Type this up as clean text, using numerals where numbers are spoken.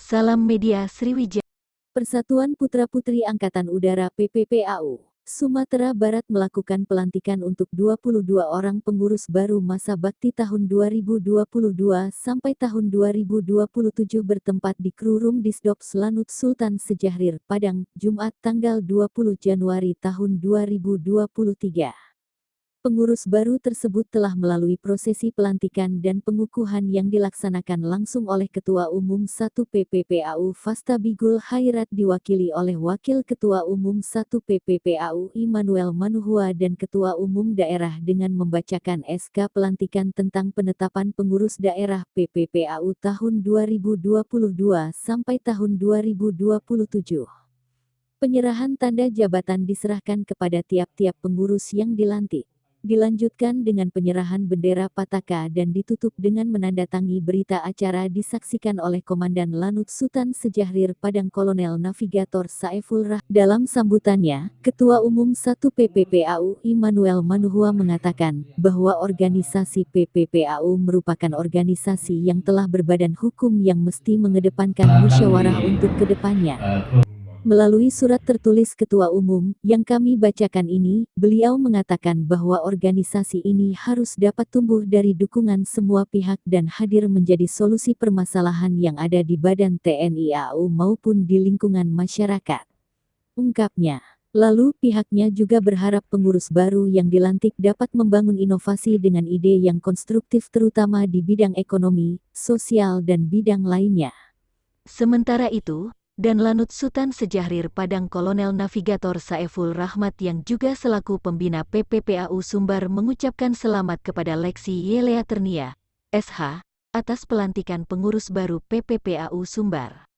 Salam Media Sriwijaya. Persatuan Putra-Putri Angkatan Udara PPPAU, Sumatera Barat melakukan pelantikan untuk 22 orang pengurus baru masa bakti tahun 2022 sampai tahun 2027 bertempat di Krurum Disdop Lanut Sultan Sejahrir, Padang, Jumat tanggal 20 Januari tahun 2023. Pengurus baru tersebut telah melalui prosesi pelantikan dan pengukuhan yang dilaksanakan langsung oleh Ketua Umum 1 PPPAU Fastabigul Khairat diwakili oleh Wakil Ketua Umum 1 PPPAU Immanuel Manuhua dan Ketua Umum Daerah dengan membacakan SK pelantikan tentang penetapan pengurus daerah PPPAU tahun 2022 sampai tahun 2027. Penyerahan tanda jabatan diserahkan kepada tiap-tiap pengurus yang dilantik. Dilanjutkan dengan penyerahan bendera Pataka dan ditutup dengan menandatangi berita acara disaksikan oleh Komandan Lanut Sultan Sejahrir Padang Kolonel Navigator Saiful Rahman. Dalam sambutannya, Ketua Umum 1 PPPAU Immanuel Manuhua mengatakan bahwa organisasi PPPAU merupakan organisasi yang telah berbadan hukum yang mesti mengedepankan musyawarah untuk kedepannya. Melalui surat tertulis Ketua Umum yang kami bacakan ini, beliau mengatakan bahwa organisasi ini harus dapat tumbuh dari dukungan semua pihak dan hadir menjadi solusi permasalahan yang ada di badan TNI AU maupun di lingkungan masyarakat. Ungkapnya. Lalu pihaknya juga berharap pengurus baru yang dilantik dapat membangun inovasi dengan ide yang konstruktif terutama di bidang ekonomi, sosial dan bidang lainnya. Sementara itu, dan Lanut Sultan Sejahrir Padang Kolonel Navigator Saiful Rahmat yang juga selaku pembina PPPAU Sumbar mengucapkan selamat kepada Leksi Yelea Ternia, SH, atas pelantikan pengurus baru PPPAU Sumbar.